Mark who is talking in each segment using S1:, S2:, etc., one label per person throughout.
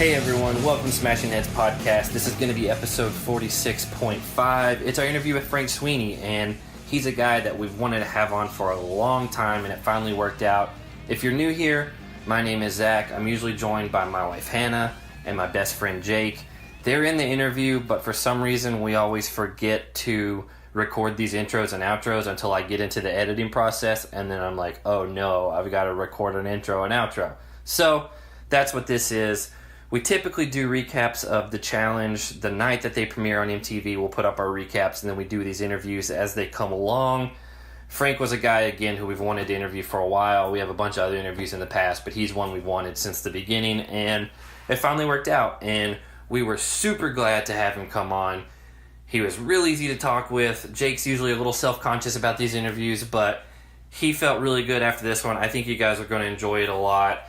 S1: Hey everyone, welcome to Smashing Heads Podcast. This is going to be episode 46.5. It's our interview with Frank Sweeney, and he's a guy that we've wanted to have on for a long time, and it finally worked out. If you're new here, my name is Zach. I'm usually joined by my wife Hannah and my best friend Jake. They're in the interview, but for some reason we always forget to record these intros and outros until I get into the editing process, and then I'm like, oh no, I've got to record an intro and outro. So that's what this is. We typically do recaps of the challenge the night that they premiere on MTV. We'll put up our recaps, and then we do these interviews as they come along. Frank was a guy, again, who we've wanted to interview for a while. We have a bunch of other interviews in the past, but he's one we've wanted since the beginning, and it finally worked out, and we were super glad to have him come on. He was real easy to talk with. Jake's usually a little self-conscious about these interviews, but he felt really good after this one. I think you guys are going to enjoy it a lot.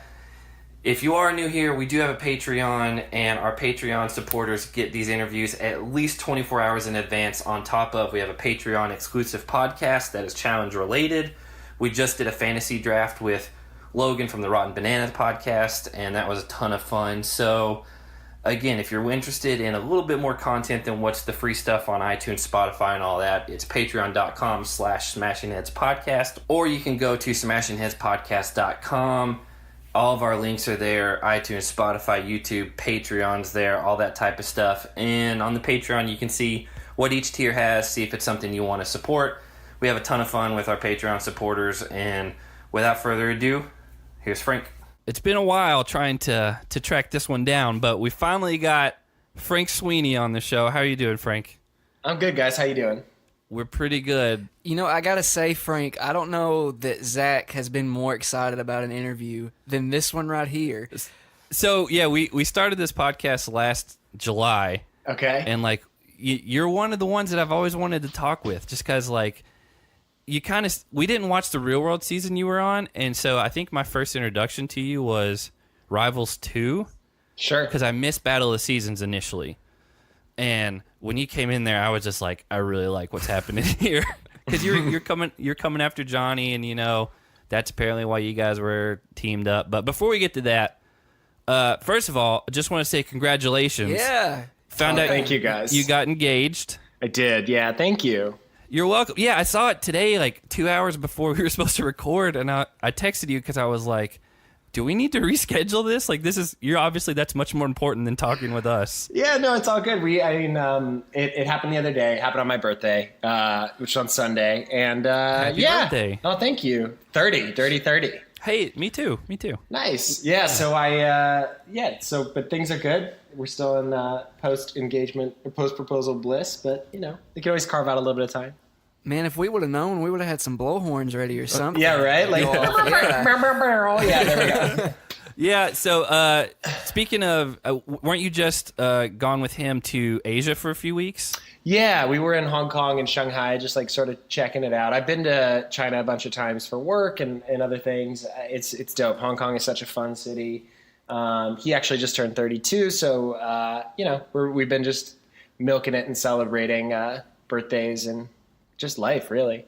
S1: If you are new here, we do have a Patreon, and our Patreon supporters get these interviews at least 24 hours in advance. On top of, we have a Patreon exclusive podcast that is challenge related. We just did a fantasy draft with Logan from the Rotten Bananas podcast, and that was a ton of fun. So, again, if you're interested in a little bit more content than what's the free stuff on iTunes, Spotify, and all that, it's patreon.com/smashingheadspodcast, or you can go to smashingheadspodcast.com. All of our links are there, iTunes, Spotify, YouTube, Patreon's there, all that type of stuff. And on the Patreon, you can see what each tier has, see if it's something you want to support. We have a ton of fun with our Patreon supporters. And without further ado, here's Frank. It's been a while trying to track this one down, but we finally got Frank Sweeney on the show. How are you doing, Frank?
S2: I'm good, guys. How you doing?
S1: We're pretty good.
S3: You know, I gotta say, Frank, I don't know that Zach has been more excited about an interview than this one right here.
S1: So, yeah, we started this podcast last July.
S2: Okay.
S1: And, like, you're one of the ones that I've always wanted to talk with, just because, like, we didn't watch the Real World season you were on, and so I think my first introduction to you was Rivals 2.
S2: Sure.
S1: Because I missed Battle of the Seasons initially. And when you came in there, I was just like, I really like what's happening here. Because you're coming after Johnny, and, you know, that's apparently why you guys were teamed up. But before we get to that, first of all, I just want to say congratulations.
S3: Yeah.
S2: Found out. Thank you, guys.
S1: You got engaged.
S2: I did. Yeah. Thank you.
S1: You're welcome. Yeah, I saw it today, like 2 hours before we were supposed to record, and I texted you because I was like, do we need to reschedule this? Like, you're obviously, that's much more important than talking with us.
S2: Yeah, no, it's all good. It happened the other day. It happened on my birthday, which is on Sunday. And,
S1: Happy birthday.
S2: Oh, thank you. 30.
S1: Hey, me too.
S2: Nice. Yeah, so but things are good. We're still in post-engagement or post-proposal bliss, but, you know, we can always carve out a little bit of time.
S3: Man, if we would have known, we would have had some blowhorns ready or something.
S2: Yeah, right? Like, yeah, there we go.
S1: Yeah, so speaking of, weren't you just gone with him to Asia for a few weeks?
S2: Yeah, we were in Hong Kong and Shanghai, just like sort of checking it out. I've been to China a bunch of times for work and other things. It's dope. Hong Kong is such a fun city. He actually just turned 32, so, you know, we've been just milking it and celebrating birthdays and just life, really.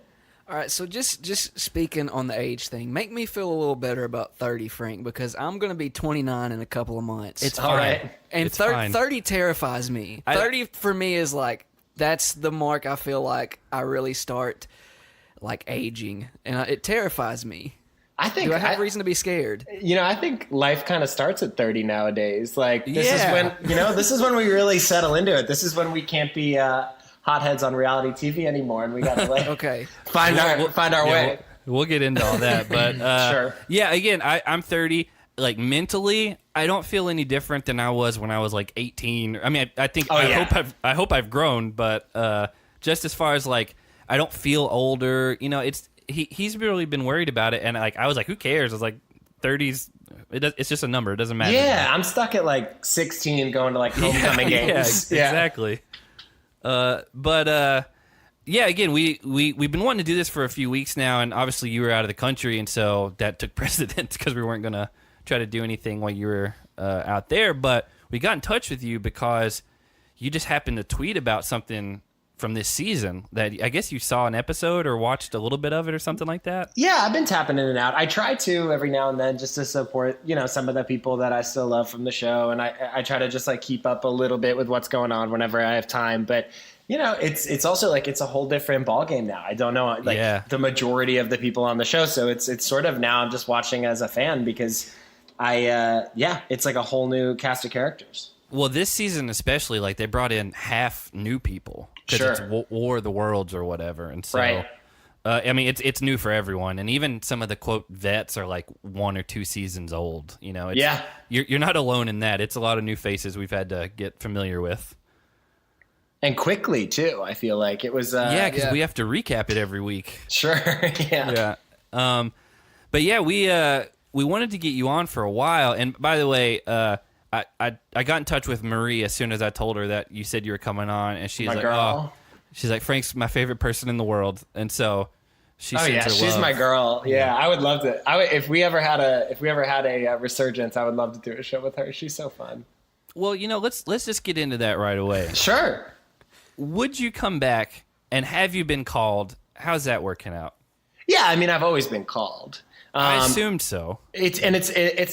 S3: All right, so just speaking on the age thing, make me feel a little better about 30, Frank, because I'm going to be 29 in a couple of months.
S1: It's
S2: all
S1: fine.
S2: Right.
S3: And
S1: it's fine.
S3: 30 terrifies me. 30 for me is like, that's the mark I feel like I really start, like, aging. And it terrifies me. Do I have reason to be scared?
S2: You know, I think life kind of starts at 30 nowadays. Like, this is when, you know, this is when we really settle into it. This is when we can't be hotheads on reality TV anymore, and we got to, like,
S3: okay.
S2: find our way.
S1: We'll get into all that, but
S2: sure.
S1: Yeah, again, I'm 30. Like, mentally, I don't feel any different than I was when I was like 18. I mean, I think I hope I've grown, but just as far as, like, I don't feel older. You know, he's really been worried about it, and, like, I was like, who cares? I was like, 30s. It's just a number. It doesn't matter.
S2: Yeah, I'm stuck at like 16 going to like homecoming games.
S1: Yeah, exactly. Yeah, again, we've been wanting to do this for a few weeks now, and obviously you were out of the country, and so that took precedence because we weren't going to try to do anything while you were out there. But we got in touch with you because you just happened to tweet about something from this season that I guess you saw an episode or watched a little bit of it or something like that.
S2: Yeah, I've been tapping in and out. I try to every now and then just to support, some of the people that I still love from the show. And I try to just like keep up a little bit with what's going on whenever I have time. But, it's also like it's a whole different ballgame now. I don't know the majority of the people on the show. So it's sort of now I'm just watching as a fan because it's like a whole new cast of characters.
S1: Well, this season especially, like they brought in half new people because it's War of the Worlds or whatever, and so
S2: right.
S1: I mean it's new for everyone, and even some of the quote vets are like 1 or 2 seasons old. You're not alone in that. It's a lot of new faces we've had to get familiar with,
S2: and quickly too. I feel like it was
S1: because we have to recap it every week.
S2: Sure,
S1: yeah. But yeah, we wanted to get you on for a while, and by the way, I got in touch with Marie as soon as I told her that you said you were coming on, and she's she's like, Frank's my favorite person in the world, and so she sends her
S2: she's
S1: love.
S2: my girl. Yeah, I would love to. If we ever had a resurgence, I would love to do a show with her. She's so fun.
S1: Well, let's just get into that right away.
S2: Sure.
S1: Would you come back, and have you been called? How's that working out?
S2: Yeah, I mean, I've always been called.
S1: I assumed so.
S2: It's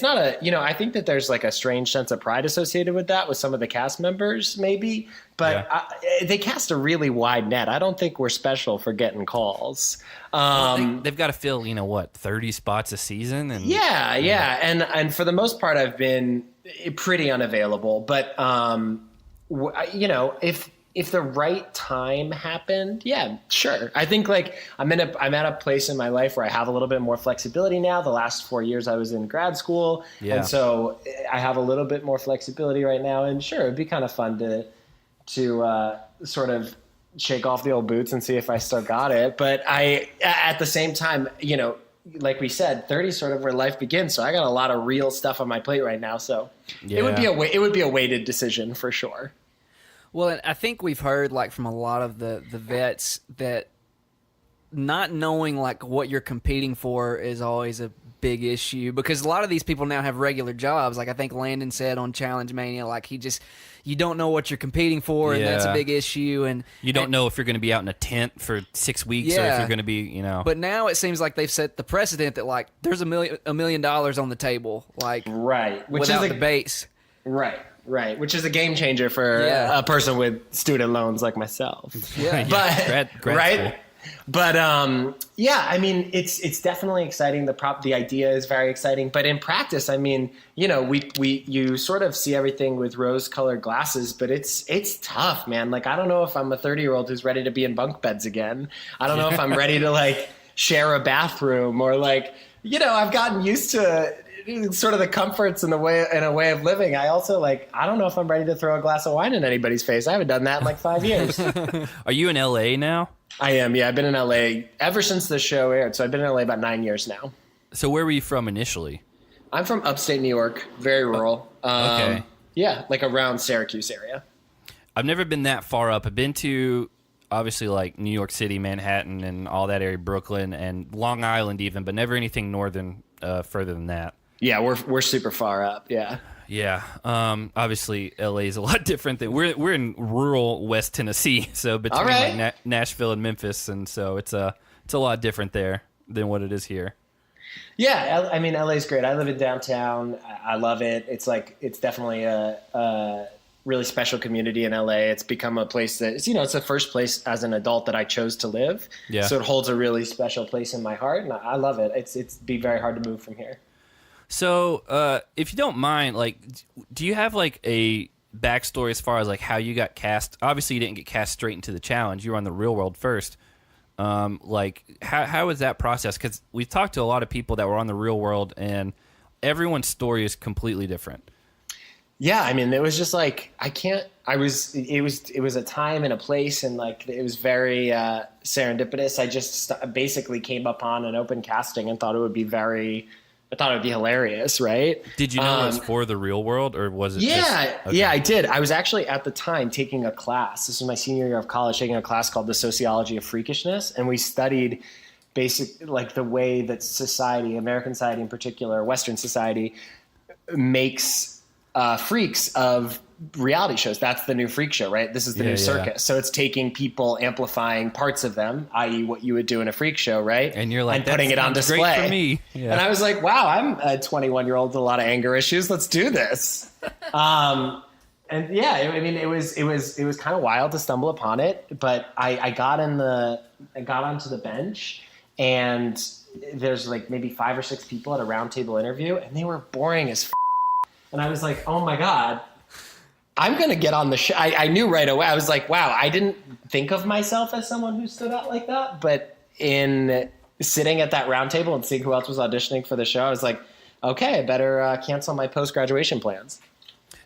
S2: not I think that there's like a strange sense of pride associated with that with some of the cast members maybe, but they cast a really wide net. I don't think we're special for getting calls.
S1: They've got to fill 30 spots a season, and
S2: and for the most part I've been pretty unavailable, but if the right time happened, yeah, sure. I think like I'm at a place in my life where I have a little bit more flexibility now. The last 4 years I was in grad school. Yeah. And so I have a little bit more flexibility right now. And sure, it'd be kind of fun to sort of shake off the old boots and see if I still got it. But at the same time, like we said, 30 is sort of where life begins. So I got a lot of real stuff on my plate right now. So it would be a weighted decision for sure.
S3: Well, and I think we've heard like from a lot of the vets that not knowing like what you're competing for is always a big issue because a lot of these people now have regular jobs. Like I think Landon said on Challenge Mania, like you don't know what you're competing for, and that's a big issue. And
S1: you don't know if you're going to be out in a tent for 6 weeks or if you're going to be,
S3: But now it seems like they've set the precedent that like there's $1 million on the table, like
S2: right, which
S3: without
S2: is
S3: the base,
S2: Right, which is a game changer for a person with student loans like myself.
S3: Yeah,
S2: but
S1: grad
S2: right,
S1: school.
S2: But I mean, it's definitely exciting. The idea is very exciting, but in practice, I mean, you sort of see everything with rose-colored glasses, but it's tough, man. Like I don't know if I'm a 30-year-old who's ready to be in bunk beds again. I don't know if I'm ready to like share a bathroom or like I've gotten used to sort of the comforts and a way of living. I also I don't know if I'm ready to throw a glass of wine in anybody's face. I haven't done that in like 5 years.
S1: Are you in LA now?
S2: I am. Yeah. I've been in LA ever since the show aired. So I've been in LA about 9 years now.
S1: So where were you from initially?
S2: I'm from upstate New York, very rural.
S1: Okay.
S2: Yeah. Like around Syracuse area.
S1: I've never been that far up. I've been to obviously like New York City, Manhattan and all that area, Brooklyn and Long Island even, but never anything northern, further than that.
S2: Yeah, we're super far up. Yeah.
S1: Yeah. Obviously, LA is a lot different than we're in rural West Tennessee, so between like Nashville and Memphis, and so it's a lot different there than what it is here.
S2: Yeah, I mean, LA is great. I live in downtown. I love it. It's definitely a really special community in LA. It's become a place that it's the first place as an adult that I chose to live. Yeah. So it holds a really special place in my heart, and I love it. It'd be very hard to move from here.
S1: So, if you don't mind, like, do you have like a backstory as far as like how you got cast? Obviously, you didn't get cast straight into the challenge. You were on the Real World first. Like, how was that process? Because we've talked to a lot of people that were on the Real World, and everyone's story is completely different.
S2: Yeah, I mean, it was just like it was a time and a place, and like it was very serendipitous. I just basically came upon an open casting and thought it would be hilarious, right?
S1: Did you know it was for the Real World, or was it?
S2: Yeah, yeah, I did. I was actually at the time taking a class. This was my senior year of college, taking a class called The Sociology of Freakishness, and we studied like the way that society, American society in particular, Western society, makes freaks of reality shows. That's the new freak show, right? This is the new circus. So it's taking people, amplifying parts of them, i.e. what you would do in a freak show, right?
S1: And you're like,
S2: and putting it on display.
S1: Great for me. Yeah.
S2: And I was like, wow, I'm a 21-year-old with a lot of anger issues. Let's do this. And yeah, I mean, it was kind of wild to stumble upon it, but I got onto the bench, and there's like maybe 5 or 6 people at a roundtable interview, and they were boring as and I was like, oh my God, I'm going to get on the show. I knew right away. I was like, wow, I didn't think of myself as someone who stood out like that. But in sitting at that round table and seeing who else was auditioning for the show, I was like, okay, I better cancel my post-graduation plans.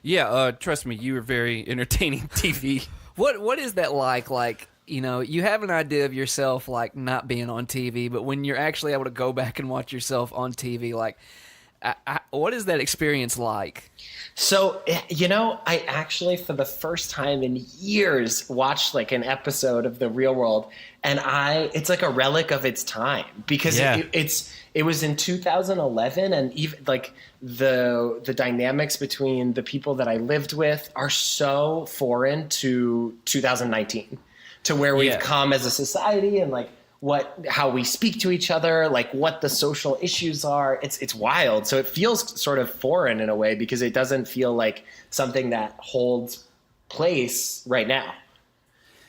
S3: Yeah, trust me, you were very entertaining TV. What is that like? Like, you know, you have an idea of yourself like not being on TV, but when you're actually able to go back and watch yourself on TV, like, what is that experience like?
S2: So, you know, I actually, for the first time in years, watched like an episode of The Real World, and it's like a relic of its time, because it was in 2011, and even like the dynamics between the people that I lived with are so foreign to 2019, to where we've come as a society, and like how we speak to each other, like what the social issues are. It's wild. So it feels sort of foreign in a way, because it doesn't feel like something that holds place right now.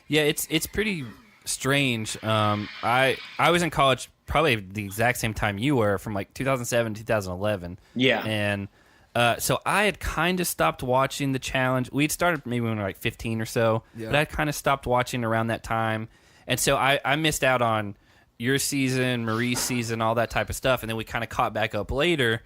S1: Yeah, it's pretty strange. I was in college probably the exact same time you were, from like 2007 to 2011. Yeah. And so I had kind of stopped watching the challenge. We'd started maybe when we were like 15 or so, but I kind of stopped watching around that time. And so I missed out on your season, Marie's season, all that type of stuff. And then we kind of caught back up later.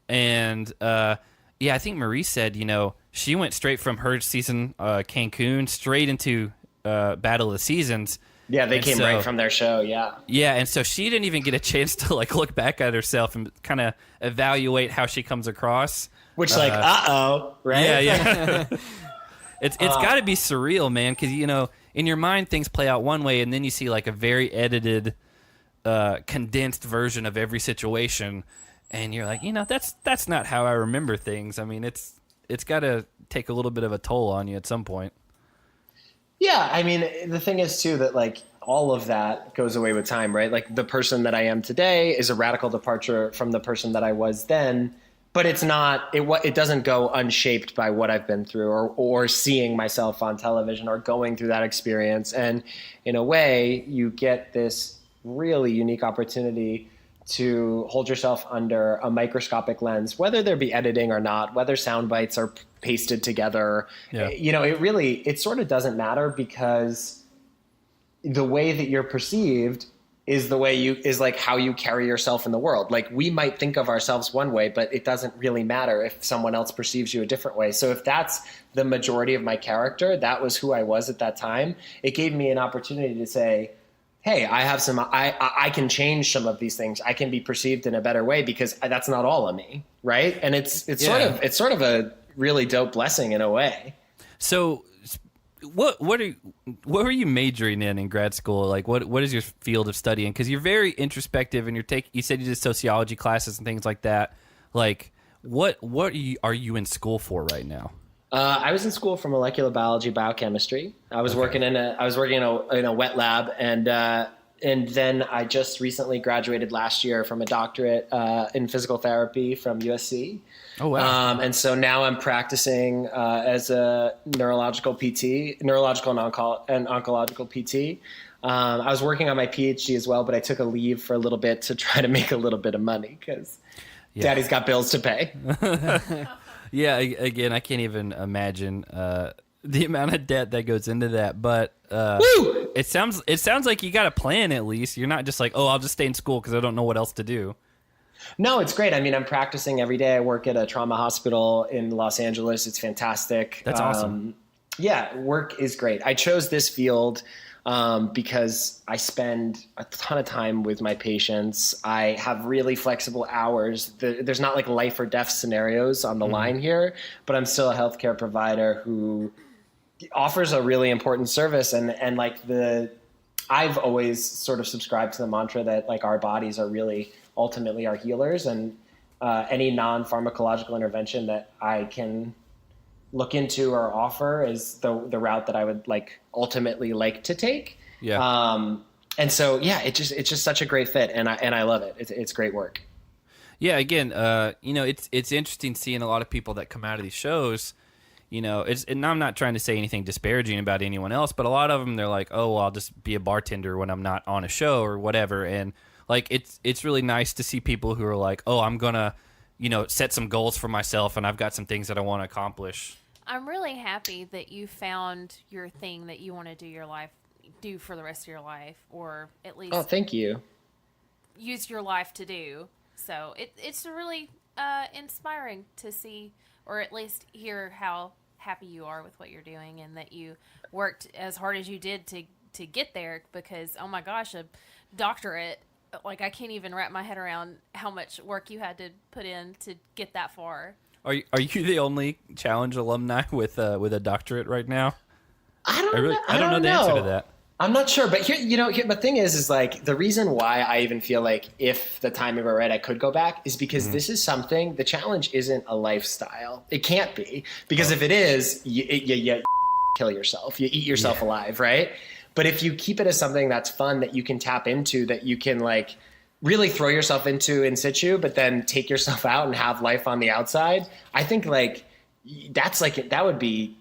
S1: And I think Marie said, you know, she went straight from her season, Cancun, straight into Battle of the Seasons.
S2: Yeah, they came right from their show, yeah.
S1: Yeah, and so she didn't even get a chance to like look back at herself and kind of evaluate how she comes across.
S2: Which like, uh-oh, right?
S1: Yeah. It's got to be surreal, man, because, you know, in your mind things play out one way, and then you see like a very edited, condensed version of every situation, and you're like, you know, that's not how I remember things. I mean, it's got to take a little bit of a toll on you at some point.
S2: Yeah, I mean, the thing is, too, that, like, all of that goes away with time, right? Like, the person that I am today is a radical departure from the person that I was then, but it's not, it doesn't go unshaped by what I've been through, or seeing myself on television, or going through that experience. And in a way, you get this really unique opportunity to hold yourself under a microscopic lens, whether there be editing or not, whether sound bites are pasted together. Yeah. You know, it sort of doesn't matter, because the way that you're perceived is the way is like how you carry yourself in the world. Like, we might think of ourselves one way, but it doesn't really matter if someone else perceives you a different way. So if that's the majority of my character, that was who I was at that time, it gave me an opportunity to say, hey, I can change some of these things. I can be perceived in a better way, because that's not all of me, right? And it's sort of a really dope blessing in a way.
S1: So, what were you majoring in grad school? Like, what is your field of studying? Because you're very introspective, and you said you did sociology classes and things like that. Like, what are you in school for right now?
S2: I was in school for molecular biology, biochemistry. I was working in a wet lab, and then I just recently graduated last year from a doctorate in physical therapy from USC. Oh wow! And so now I'm practicing as a neurological PT, neurological and oncological PT. I was working on my PhD as well, but I took a leave for a little bit to try to make a little bit of money, because Daddy's got bills to pay.
S1: Yeah, again, I can't even imagine the amount of debt that goes into that. But it sounds like you got a plan at least. You're not just like, oh, I'll just stay in school because I don't know what else to do.
S2: No, it's great. I mean, I'm practicing every day. I work at a trauma hospital in Los Angeles. It's fantastic.
S1: That's awesome.
S2: Yeah, work is great. I chose this field because I spend a ton of time with my patients. I have really flexible hours. There's not like life or death scenarios on the line here, but I'm still a healthcare provider who offers a really important service. And like I've always sort of subscribed to the mantra that like our bodies are really ultimately our healers, and any non-pharmacological intervention that I can look into or offer is the route that I would like ultimately like to take.
S1: Yeah.
S2: And so, yeah, it's just such a great fit, and I love it. It's great work.
S1: Yeah, again, it's interesting seeing a lot of people that come out of these shows. And I'm not trying to say anything disparaging about anyone else, but a lot of them, they're like, oh, well, I'll just be a bartender when I'm not on a show or whatever. And like, it's really nice to see people who are like, oh, I'm gonna, set some goals for myself, and I've got some things that I want to accomplish.
S4: I'm really happy that you found your thing that you want to do for the rest of your life, or at least
S2: thank you.
S4: use your life to do. So it's really inspiring to see, or at least hear how happy you are with what you're doing, and that you worked as hard as you did to get there, because, oh my gosh, a doctorate, like, I can't even wrap my head around how much work you had to put in to get that far.
S1: Are you the only Challenge alumni with a doctorate right now?
S2: I don't know
S1: the answer to that.
S2: I'm not sure, but here, the thing is like, the reason why I even feel like if the timing were right, I could go back, is because this is something, the Challenge isn't a lifestyle. It can't be, because if it is, you kill yourself, you eat yourself alive, right? But if you keep it as something that's fun, that you can tap into, that you can like really throw yourself into in situ, but then take yourself out and have life on the outside, I think like that would be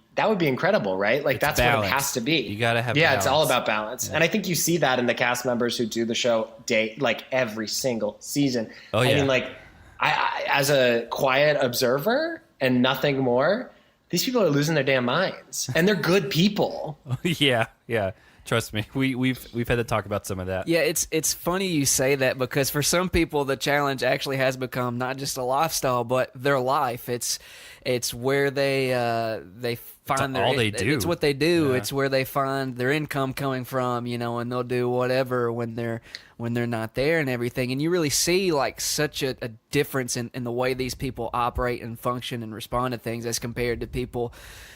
S2: incredible, right? Like, that's balance. What it has to be.
S1: You gotta have
S2: balance.
S1: It's
S2: all about balance. Yeah. And I think you see that in the cast members who do the show like every single season.
S1: Oh, yeah.
S2: I mean, like, I as a quiet observer and nothing more, these people are losing their damn minds, and they're good people.
S1: Yeah. Trust me, we've had to talk about some of that.
S3: Yeah, it's funny you say that, because for some people the Challenge actually has become not just a lifestyle, but their life. It's where they find
S1: all they do.
S3: It's what they do.
S1: Yeah.
S3: It's where they find their income coming from, and they'll do whatever when they're not there and everything. And you really see like such a difference in the way these people operate and function and respond to things as compared to people,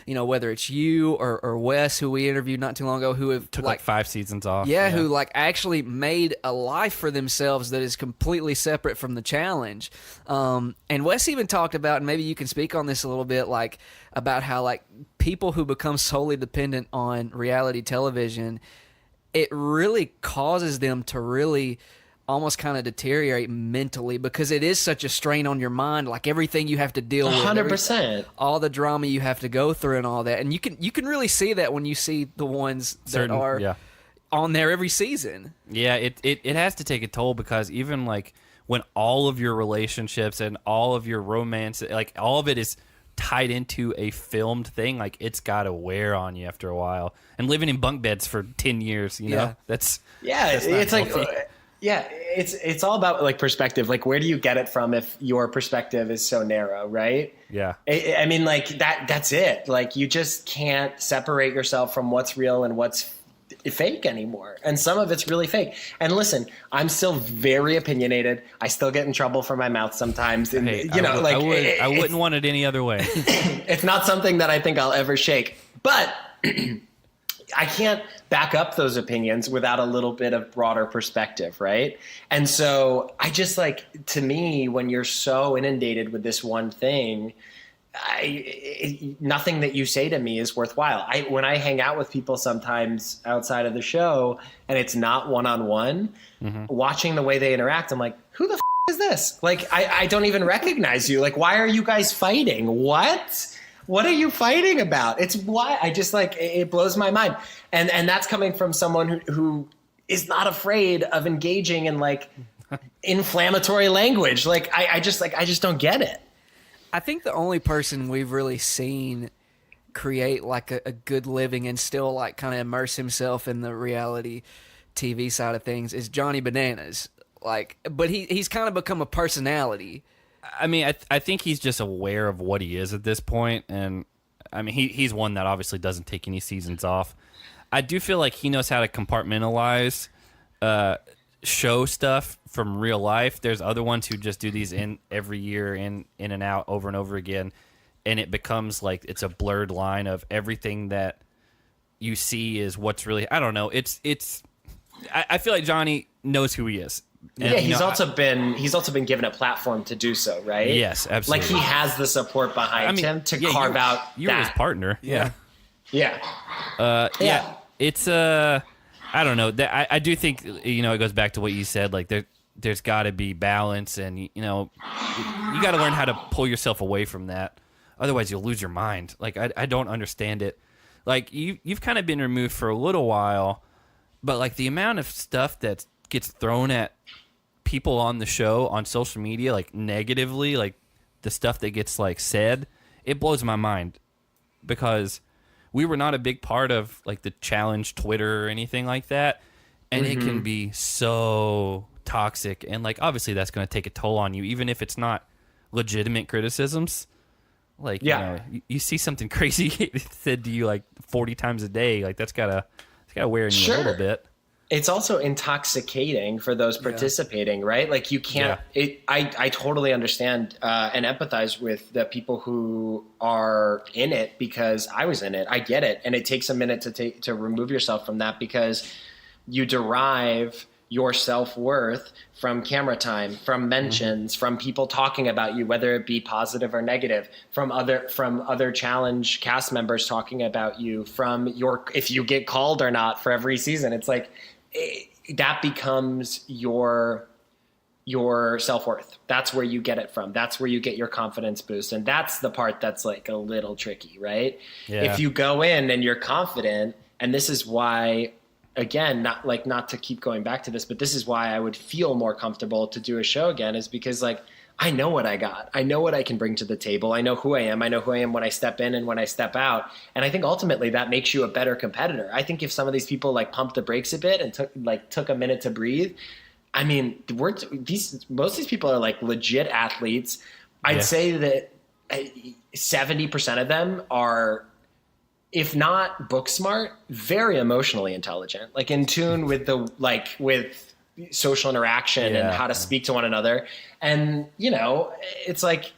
S3: whether it's you or Wes, who we interviewed not too long ago, who have
S1: took like 5 seasons off.
S3: Yeah, who like actually made a life for themselves that is completely separate from the Challenge. And Wes even talked about, and maybe you can speak on this a little bit, like about how like people who become solely dependent on reality television, it really causes them to really almost kind of deteriorate mentally, because it is such a strain on your mind, like everything you have to deal with,
S2: 100%,
S3: all the drama you have to go through and all that. And you can really see that when you see the ones that are on there every season.
S1: Yeah, it has to take a toll, because even like when all of your relationships and all of your romance, like all of it is tied into a filmed thing, like it's got to wear on you after a while. And living in bunk beds for 10 years, that's
S2: it's like it's all about like perspective. Like, where do you get it from if your perspective is so narrow, right?
S1: Yeah.
S2: I mean, like that's it. Like, you just can't separate yourself from what's real and what's fake anymore. And some of it's really fake. And listen, I'm still very opinionated. I still get in trouble for my mouth sometimes. And
S1: I wouldn't want it any other way.
S2: It's not something that I think I'll ever shake. But I can't back up those opinions without a little bit of broader perspective, right? And so I just like, to me, when you're so inundated with this one thing, nothing that you say to me is worthwhile. When I hang out with people sometimes outside of the show and it's not one-on-one, watching the way they interact, I'm like, who the is this? Like, I don't even recognize you. Like, why are you guys fighting? What are you fighting about? It's why I just like, it blows my mind. And that's coming from someone who is not afraid of engaging in like inflammatory language. Like, I just don't get it.
S3: I think the only person we've really seen create like a good living and still like kind of immerse himself in the reality TV side of things is Johnny Bananas. Like, but he's kind of become a personality.
S1: I mean, I think he's just aware of what he is at this point, and I mean, he's one that obviously doesn't take any seasons off. I do feel like he knows how to compartmentalize show stuff from real life. There's other ones who just do these in every year, in and out, over and over again, and it becomes like it's a blurred line of everything that you see is what's really. I don't know. I feel like Johnny knows who he is.
S2: Yeah, he's also been given a platform to do so, right?
S5: Yes, absolutely.
S2: Like he has the support behind him to carve out.
S5: You're his partner.
S2: Yeah.
S5: It's I don't know. I do think it goes back to what you said. Like there's got to be balance, and you got to learn how to pull yourself away from that. Otherwise, you'll lose your mind. Like I don't understand it. Like you've kind of been removed for a little while, but like the amount of stuff that gets thrown at people on the show on social media, like negatively, like the stuff that gets like said, it blows my mind because we were not a big part of like the challenge Twitter or anything like that. And it can be so toxic. And like, obviously that's going to take a toll on you, even if it's not legitimate criticisms. Like, you see something crazy said to you like 40 times a day. Like that's gotta wear in you a little bit.
S2: It's also intoxicating for those participating, right? Like you can't, I totally understand and empathize with the people who are in it because I was in it. I get it. And it takes a minute to remove yourself from that because you derive your self-worth from camera time, from mentions, from people talking about you, whether it be positive or negative, from other challenge cast members talking about you, from if you get called or not for every season. It's like, that becomes your self-worth. That's where you get it from. That's where you get your confidence boost. And that's the part that's like a little tricky, right? Yeah. If you go in and you're confident, and this is why, again, not to keep going back to this, but this is why I would feel more comfortable to do a show again, is because like, I know what I got. I know what I can bring to the table. I know who I am. I know who I am when I step in and when I step out. And I think ultimately that makes you a better competitor. I think if some of these people like pumped the brakes a bit and took a minute to breathe, I mean, most of these people are like legit athletes. I'd say that 70% of them are, if not book smart, very emotionally intelligent, like in tune with with social interaction and how to speak to one another. And, it's like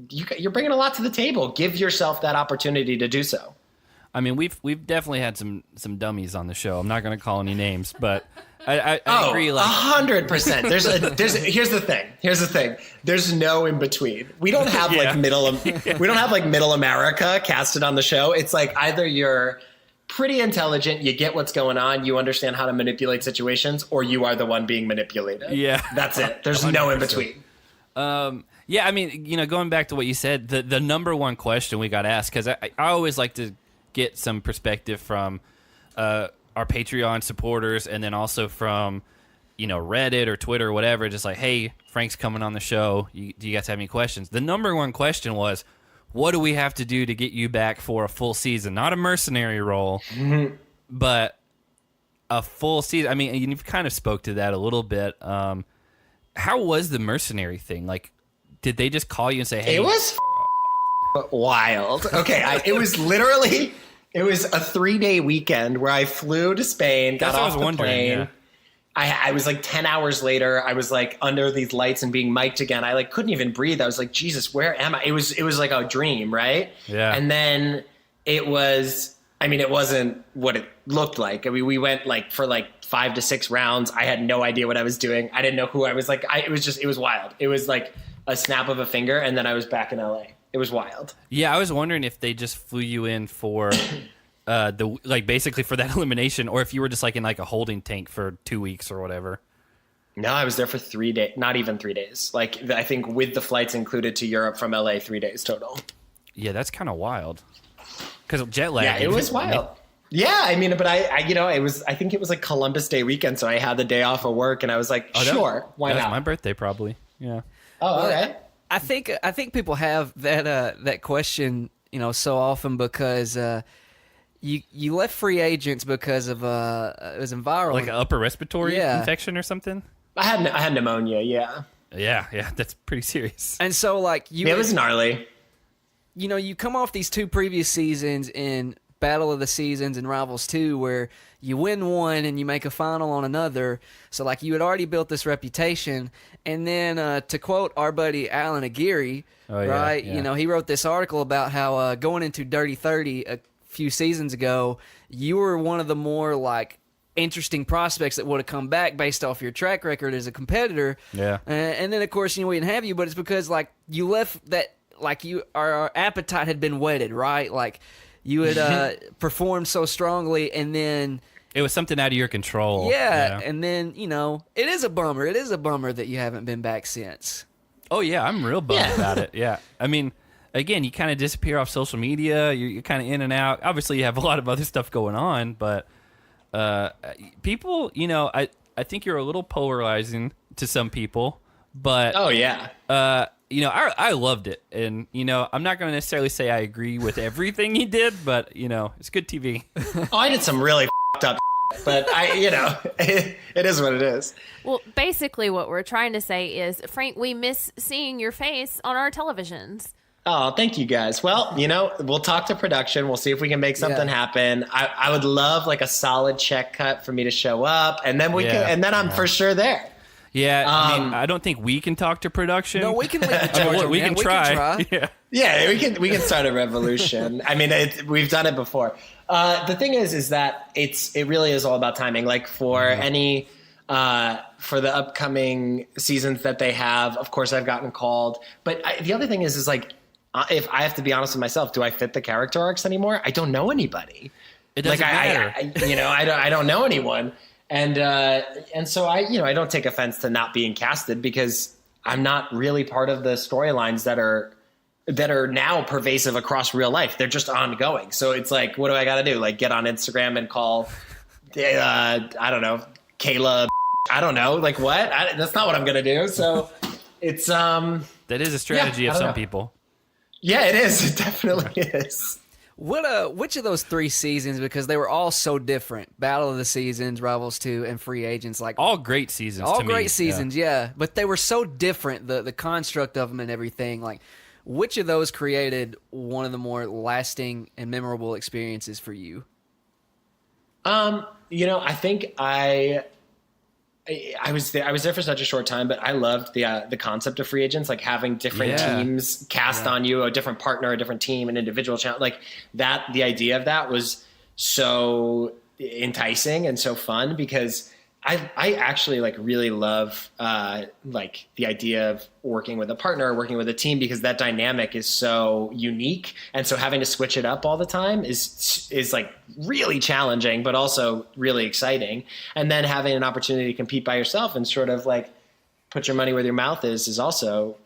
S2: you're bringing a lot to the table. Give yourself that opportunity to do so.
S5: I mean, we've definitely had some dummies on the show. I'm not going to call any names, but I agree. Like
S2: 100%. Here's the thing. There's no in between. We don't have we don't have like middle America casted on the show. It's like either you're pretty intelligent, you get what's going on, you understand how to manipulate situations, or you are the one being manipulated.
S5: Yeah.
S2: That's it. There's 100%. No in between.
S5: Yeah, I mean, going back to what you said, the number one question we got asked, because I always like to get some perspective from our Patreon supporters and then also from, Reddit or Twitter or whatever, just like, hey, Frank's coming on the show. Do you guys have any questions? The number one question was, what do we have to do to get you back for a full season? Not a mercenary role, but a full season. I mean, you've kind of spoke to that a little bit. How was the mercenary thing? Like, did they just call you and say, hey?
S2: It was wild. Okay, it was literally, it was a 3-day weekend where I flew to Spain, got off the plane. Yeah. I was like 10 hours later, I was like under these lights and being mic'd again. I like couldn't even breathe. I was like, Jesus, where am I? It was like a dream, right?
S5: Yeah.
S2: And then it wasn't what it looked like. I mean, we went like for like 5 to 6 rounds. I had no idea what I was doing. I didn't know who I was like. It was wild. It was like a snap of a finger, and then I was back in LA. It was wild.
S5: Yeah, I was wondering if they just flew you in for basically for that elimination, or if you were just like in like a holding tank for 2 weeks or whatever.
S2: No, I was there for 3 days, not even 3 days. Like I think with the flights included to Europe from LA, 3 days total.
S5: Yeah, that's kind of wild. Because jet lag.
S2: Yeah, it was wild. Yeah, I mean, but I think it was like Columbus Day weekend, so I had the day off of work, and I was like, sure, why not?
S5: That was my birthday, probably. Yeah.
S2: Oh, okay.
S3: I think people have that question, so often because you left free agents because of it was viral,
S5: like an upper respiratory infection or something.
S2: I had pneumonia. Yeah.
S5: Yeah, that's pretty serious.
S3: And so like
S2: it was gnarly.
S3: You come off these 2 previous seasons in Battle of the Seasons and Rivals 2 where you win one and you make a final on another. So like you had already built this reputation. And then to quote our buddy Alan Aguirre, right? Yeah. He wrote this article about how going into Dirty 30 a few seasons ago, you were one of the more like interesting prospects that would have come back based off your track record as a competitor.
S5: Yeah.
S3: And then of course, we didn't have you, but it's because like you left that, like our appetite had been whetted, right? Like you had performed so strongly, and then
S5: It was something out of your control.
S3: yeah, and then it is a bummer. It is a bummer that you haven't been back since.
S5: Oh yeah, I'm real bummed about it. Yeah, I mean, again, you kind of disappear off social media. You're kind of in and out. Obviously, you have a lot of other stuff going on, but people, I think you're a little polarizing to some people. But
S2: Oh yeah.
S5: I loved it, and I'm not going to necessarily say I agree with everything he did, but it's good TV.
S2: Oh, I did some really f***ed up, but it is what it is.
S4: Well, basically, what we're trying to say is, Frank, we miss seeing your face on our televisions.
S2: Oh, thank you guys. Well, we'll talk to production. We'll see if we can make something happen. I would love like a solid check cut for me to show up, and then I'm for sure there.
S5: Yeah, I mean, I don't think we can talk to production.
S3: No, we can leave the charge.
S5: we can try.
S2: Yeah, we can start a revolution. I mean, we've done it before. The thing is that it really is all about timing. Like for for the upcoming seasons that they have, of course, I've gotten called. But the other thing is like, if I have to be honest with myself, do I fit the character arcs anymore? I don't know anybody.
S5: It doesn't matter.
S2: I don't know anyone. And so I don't take offense to not being casted, because I'm not really part of the storylines that are now pervasive across real life. They're just ongoing. So it's like, what do I got to do? Like get on Instagram and call, I don't know, Kayla. I don't know. Like what? That's not what I'm going to do. So it's,
S5: that is a strategy of some people.
S2: Yeah, it is. It definitely is.
S3: Which of those 3 seasons, because they were all so different, Battle of the Seasons, Rivals 2, and Free Agents, like
S5: all great seasons.
S3: All
S5: to me.
S3: great seasons, yeah. But they were so different, the construct of them and everything. Like, which of those created one of the more lasting and memorable experiences for you?
S2: I think I was there for such a short time, but I loved the concept of Free Agents, like having different teams cast on you, a different partner, a different team, an individual challenge. Like that, the idea of that was so enticing and so fun, because I actually like really love like the idea of working with a partner, working with a team, because that dynamic is so unique, and so having to switch it up all the time is like really challenging, but also really exciting. And then having an opportunity to compete by yourself and sort of like put your money where your mouth is also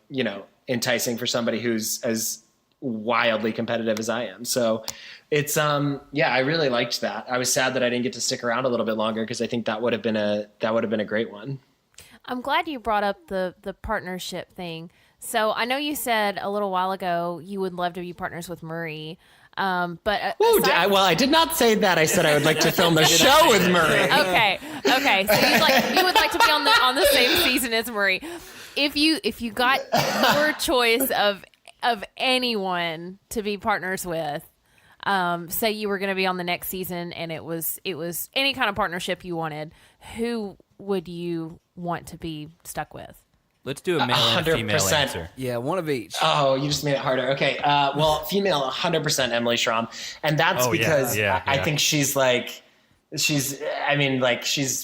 S2: enticing for somebody who's as wildly competitive as I am. So it's I really liked that. I was sad that I didn't get to stick around a little bit longer, because I think that would have been a great one.
S4: I'm glad you brought up the partnership thing. So I know you said a little while ago you would love to be partners with Murray. But
S2: I did not say that. I said I would like to film a show with Murray.
S4: Okay. So you would like to be on the same season as Murray. If you got your choice of anyone to be partners with, say you were going to be on the next season, and it was any kind of partnership you wanted, who would you want to be stuck with?
S5: Let's do a male and a female
S2: 100%.
S5: answer.
S3: Yeah, one of each.
S2: Oh, you just made it harder. Okay. Well, female, 100% Emily Schramm. And that's because I think she's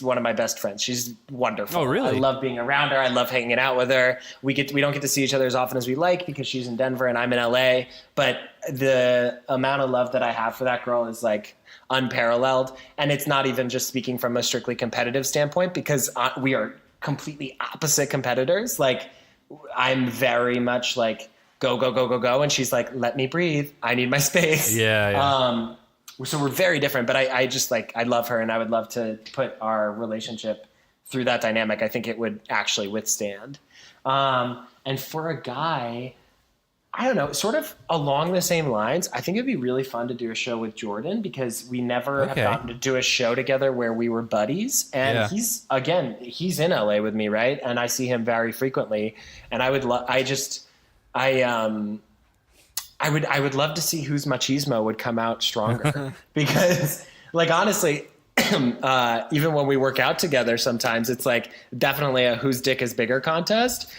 S2: one of my best friends. She's wonderful.
S5: Oh, really?
S2: I love being around her. I love hanging out with her. We don't get to see each other as often as we like, because she's in Denver and I'm in LA. But the amount of love that I have for that girl is like unparalleled. And it's not even just speaking from a strictly competitive standpoint, because we are completely opposite competitors. Like I'm very much like go, go, go, go, go. And she's like, let me breathe. I need my space.
S5: Yeah.
S2: So we're very different, but I just like, I love her, and I would love to put our relationship through that dynamic. I think it would actually withstand. And for a guy, I don't know, sort of along the same lines, I think it'd be really fun to do a show with Jordan, because we never have gotten to do a show together where we were buddies. And he's in LA with me, right? And I see him very frequently. And I would I would love to see whose machismo would come out stronger, because like, honestly, even when we work out together, sometimes it's like definitely a whose dick is bigger contest.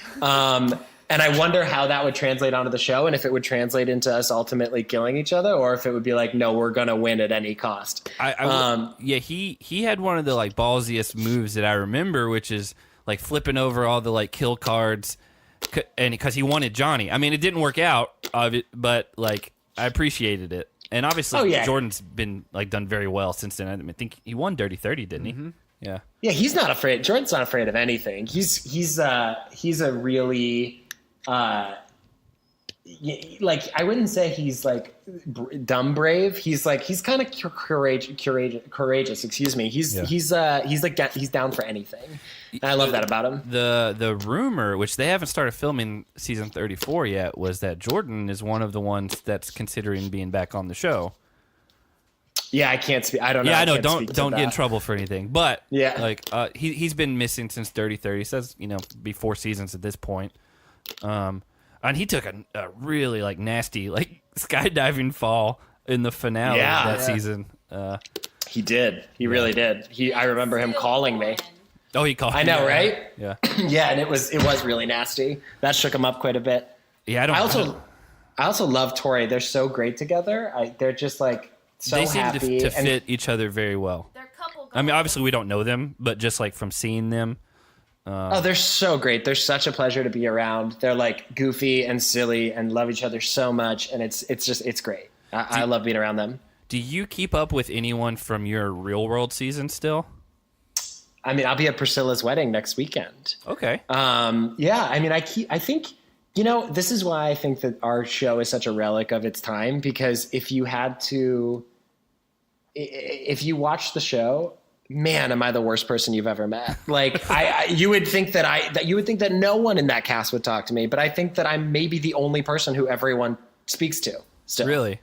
S2: And I wonder how that would translate onto the show, and if it would translate into us ultimately killing each other, or if it would be like, no, we're gonna win at any cost.
S5: Yeah, he had one of the like ballsiest moves that I remember, which is like flipping over all the like kill cards, and because he wanted Johnny. I mean, it didn't work out, but like I appreciated it. And obviously, Jordan's been like done very well since then. I think he won Dirty 30, didn't he? Yeah.
S2: Yeah, he's not afraid. Jordan's not afraid of anything. He's a really like, I wouldn't say he's like dumb brave. He's kind of courageous. Excuse me. He's down for anything. And I love that about him.
S5: The rumor, which they haven't started filming season 34 yet, was that Jordan is one of the ones that's considering being back on the show.
S2: Yeah, I can't speak. I don't know.
S5: Yeah, I know. Don't get in trouble for anything. But
S2: yeah,
S5: like he's been missing since 30. He says be 4 seasons at this point. And he took a really like nasty like skydiving fall in the finale of that season.
S2: He did. He really did. I remember him calling me.
S5: Oh, he called.
S2: I know, right?
S5: Yeah.
S2: Yeah, and it was really nasty. That shook him up quite a bit.
S5: Yeah,
S2: I also love Tori. They're so great together. They're just like so
S5: they seem
S2: happy
S5: to fit each other very well.
S4: They're couple.
S5: I mean, obviously we don't know them, but just like from seeing them.
S2: They're so great. They're such a pleasure to be around. They're like goofy and silly and love each other so much, and it's great. I love being around them.
S5: Do you keep up with anyone from your Real World season still?
S2: I mean, I'll be at Priscilla's wedding next weekend.
S5: Okay.
S2: Yeah. I mean, I think, this is why I think that our show is such a relic of its time, because if you watch the show, man, am I the worst person you've ever met? Like, you would think that no one in that cast would talk to me, but I think that I'm maybe the only person who everyone speaks to still.
S5: Really?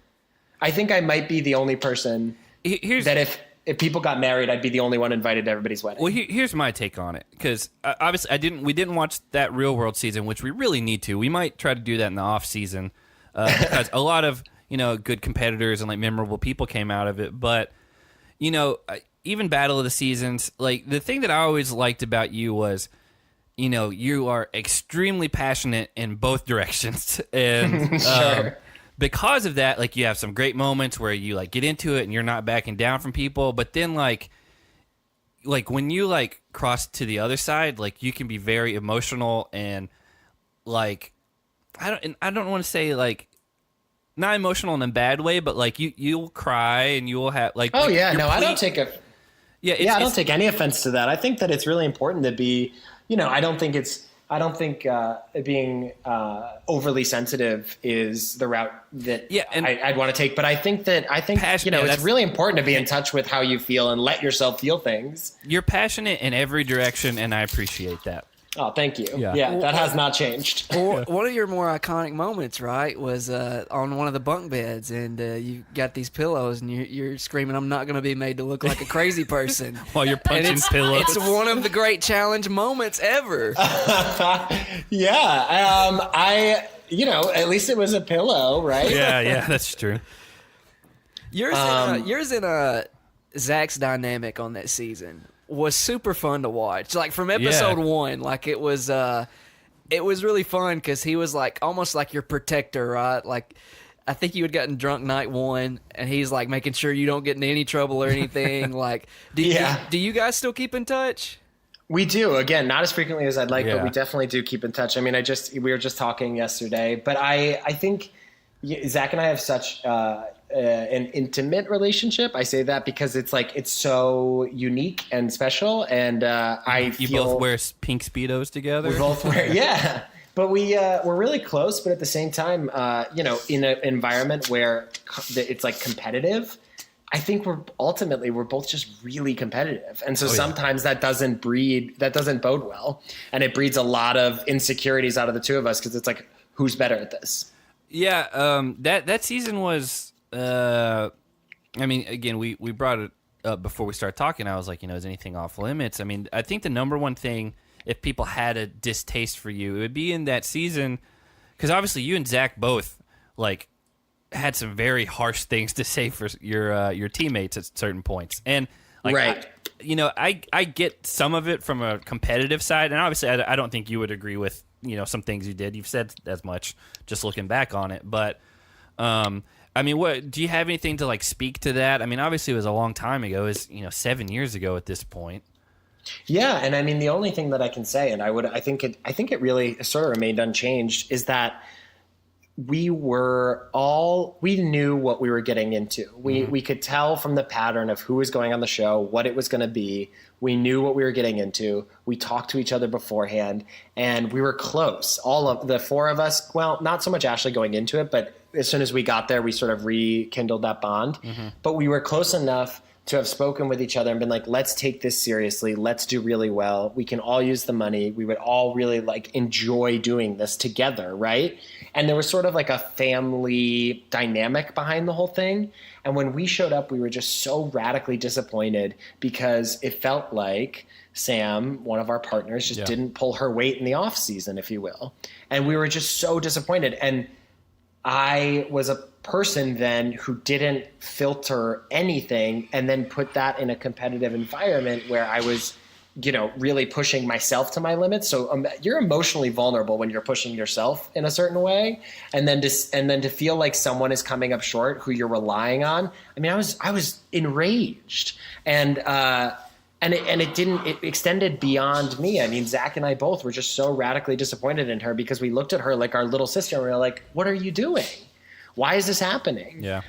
S2: I think I might be the only person that if people got married, I'd be the only one invited to everybody's wedding.
S5: Well, here's my take on it, because obviously we didn't watch that Real World season, which we really need to. We might try to do that in the off season, because a lot of good competitors and like memorable people came out of it. But even Battle of the Seasons, like the thing that I always liked about you was, you are extremely passionate in both directions, and
S2: Sure.
S5: Because of that, like you have some great moments where you like get into it and you're not backing down from people, but then like when you like cross to the other side, like you can be very emotional and like I don't want to say like not emotional in a bad way, but like you'll cry and you'll have like
S2: oh
S5: like,
S2: yeah, no, I don't take any offense to that. I think that it's really important to be, I don't think being overly sensitive is the route that I'd want to take. But I think
S5: passionate,
S2: it's really important to be in touch with how you feel and let yourself feel things.
S5: You're passionate in every direction, and I appreciate that.
S2: Oh, thank you.
S5: Yeah,
S2: that has not changed.
S3: Well, one of your more iconic moments, right, was on one of the bunk beds, and you got these pillows, and you're screaming, "I'm not going to be made to look like a crazy person,"
S5: while you're punching pillows.
S3: It's one of the great challenge moments ever.
S2: Yeah, at least it was a pillow, right?
S5: Yeah, that's true.
S3: Yours in Zach's dynamic on that season was super fun to watch. Like from episode 1, like it was really fun because he was like almost like your protector, right? Like I think you had gotten drunk night 1, and he's like making sure you don't get into any trouble or anything. Like, do you guys still keep in touch?
S2: We do. Again, not as frequently as I'd like, but we definitely do keep in touch. I mean, we were just talking yesterday, but I think Zach and I have such an intimate relationship. I say that because it's so unique and special, and
S5: you both wear pink Speedos together.
S2: We both wear, but we're really close. But at the same time, in an environment where it's like competitive, I think we're both just really competitive, and so sometimes that doesn't bode well, and it breeds a lot of insecurities out of the two of us because it's like, who's better at this?
S5: Yeah, that season was. I mean, again, we brought it up before we started talking. I was like, is anything off limits? I mean, I think the number one thing, if people had a distaste for you, it would be in that season, because obviously you and Zach both like had some very harsh things to say for your teammates at certain points, and like,
S2: right.
S5: I get some of it from a competitive side, and obviously I don't think you would agree with some things you did. You've said as much just looking back on it. But, I mean, what do you have anything to like speak to that? I mean, obviously it was a long time ago. It was, 7 years ago at this point.
S2: Yeah, and I mean the only thing that I can say, and I think it really sort of remained unchanged, is that we knew what we were getting into. We could tell from the pattern of who was going on the show, what it was going to be. We knew what we were getting into. We talked to each other beforehand, and we were close. All of the four of us, well, not so much Ashley going into it, but as soon as we got there, we sort of rekindled that bond. But we were close enough to have spoken with each other and been like, let's take this seriously. Let's do really well. We can all use the money. We would all really like enjoy doing this together, right? And there was sort of like a family dynamic behind the whole thing. And when we showed up, we were just so radically disappointed because it felt like Sam, one of our partners, just didn't pull her weight in the off season, if you will. And we were just so disappointed. And I was a person then who didn't filter anything and then put that in a competitive environment where I was, really pushing myself to my limits. So you're emotionally vulnerable when you're pushing yourself in a certain way. And then to feel like someone is coming up short who you're relying on. I mean, I was enraged and it extended beyond me. I mean, Zach and I both were just so radically disappointed in her because we looked at her like our little sister and we were like, what are you doing? Why is this happening?
S5: Yeah.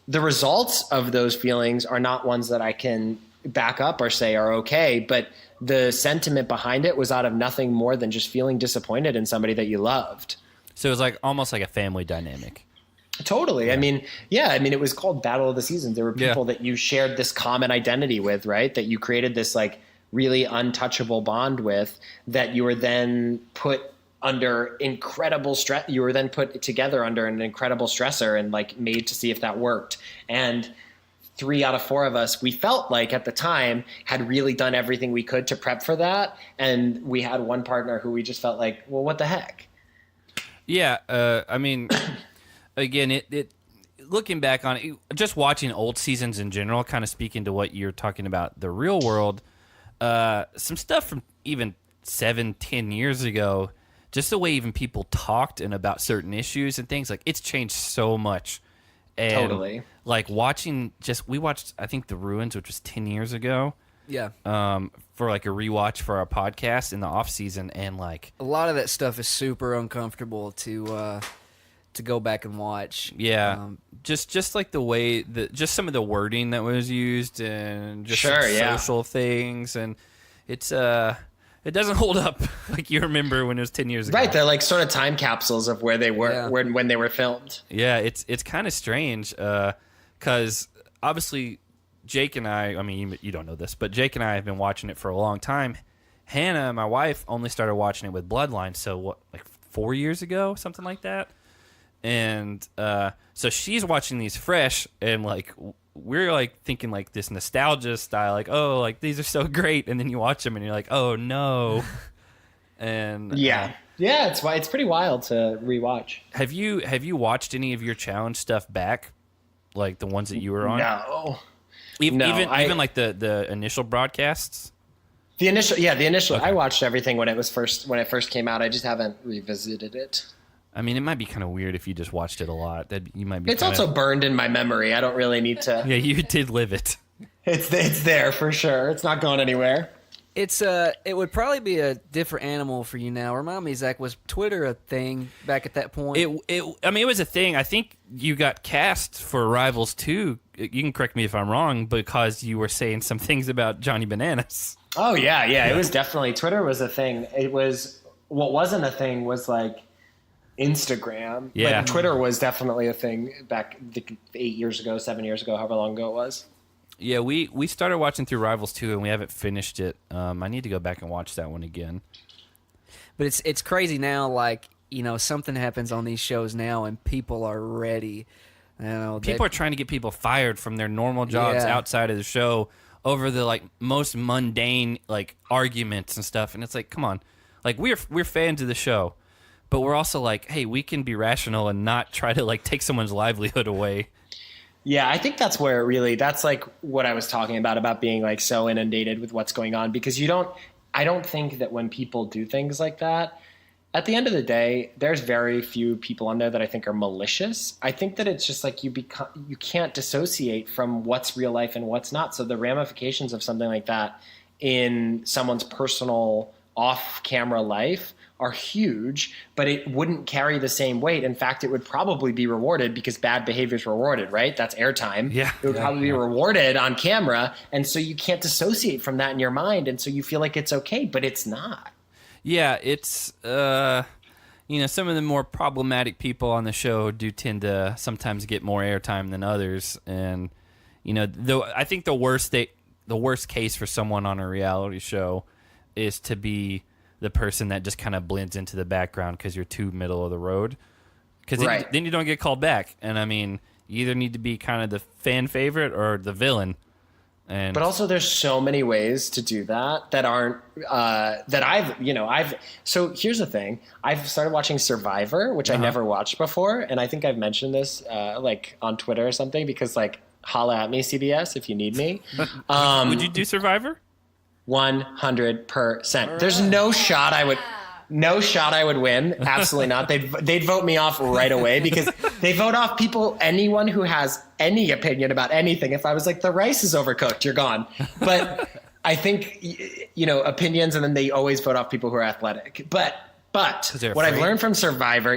S2: The results of those feelings are not ones that I can back up or say are okay, but the sentiment behind it was out of nothing more than just feeling disappointed in somebody that you loved.
S5: So it was like almost like a family dynamic.
S2: Totally. Yeah. I mean, it was called Battle of the Seasons. There were people that you shared this common identity with, right? That you created this like really untouchable bond with that you were then put under incredible stress. You were then put together under an incredible stressor and like made to see if that worked. And 3 out of 4 of us, we felt like at the time had really done everything we could to prep for that. And we had one partner who we just felt like, well, what the heck?
S5: Yeah. I mean, again, it looking back on it, just watching old seasons in general, kind of speaking to what you're talking about, the real world, some stuff from even 7-10 years ago, just the way even people talked and about certain issues and things, like it's changed so much. And
S2: Totally.
S5: Like we watched, I think The Ruins, which was 10 years ago.
S3: Yeah.
S5: For like a rewatch for our podcast in the off season. And like
S3: A lot of that stuff is super uncomfortable to go back and watch.
S5: Yeah. Just like the way just some of the wording that was used and just social things. And it's, it doesn't hold up like you remember when it was 10 years ago.
S2: Right. They're like sort of time capsules of where they were when they were filmed.
S5: Yeah, it's kind of strange because obviously Jake and I mean, you don't know this, but Jake and I have been watching it for a long time. Hannah, my wife, only started watching it with Bloodline, so what, like 4 years ago, something like that? And so she's watching these fresh, and like we're like thinking like this nostalgia style, like, oh, like these are so great, and then you watch them and you're like, oh no. And
S2: it's pretty wild to rewatch.
S5: Have you watched any of your challenge stuff back, like the ones that you were on?
S2: No.
S5: Even like the initial broadcasts.
S2: The initial.
S5: Okay.
S2: I watched everything when it first came out. I just haven't revisited it.
S5: I mean, it might be kind of weird if you just watched it a lot. That you might be.
S2: It's also burned in my memory. I don't really need to.
S5: Yeah, you did live it.
S2: It's there for sure. It's not going anywhere.
S3: It would probably be a different animal for you now. Remind me, Zach, was Twitter a thing back at that point?
S5: It was a thing. I think you got cast for Rivals 2. You can correct me if I'm wrong, because you were saying some things about Johnny Bananas.
S2: Oh yeah. It was definitely, Twitter was a thing. It was, what wasn't a thing was like Instagram.
S5: Yeah.
S2: Like Twitter was definitely a thing back 8 years ago, 7 years ago, however long ago it was.
S5: Yeah, we started watching through Rivals 2, and we haven't finished it. I need to go back and watch that one again.
S3: But it's crazy now, like, something happens on these shows now, and people are ready.
S5: People are trying to get people fired from their normal jobs outside of the show over the, like, most mundane, like, arguments and stuff. And it's like, come on. Like, we're fans of the show, but we're also like, hey, we can be rational and not try to, like, take someone's livelihood away.
S2: Yeah, I think that's where that's like what I was talking about being like so inundated with what's going on, because I don't think that when people do things like that, At the end of the day, there's very few people on there that I think are malicious. I think that it's just like you can't dissociate from what's real life and what's not. So the ramifications of something like that in someone's personal off-camera life are huge, but it wouldn't carry the same weight. In fact, it would probably be rewarded because bad behavior is rewarded, right? That's airtime.
S5: Yeah.
S2: It would probably be rewarded on camera. And so you can't dissociate from that in your mind. And so you feel like it's okay, but it's not.
S5: Yeah, it's some of the more problematic people on the show do tend to sometimes get more airtime than others, and though I think the worst case for someone on a reality show is to be the person that just kind of blends into the background because you're too middle of the road, because then you don't get called back. And I mean, you either need to be kind of the fan favorite or the villain. But
S2: also there's so many ways to do that aren't so here's the thing. I've started watching Survivor, which I never watched before. And I think I've mentioned this like on Twitter or something, because like, holla at me, CBS, if you need me.
S5: Would you do Survivor?
S2: 100%. There's no shot I would win. Absolutely not. They'd vote me off right away, because they vote off anyone who has any opinion about anything. If I was like, the rice is overcooked, you're gone. But I think, opinions, and then they always vote off people who are athletic. But what I've learned from Survivor,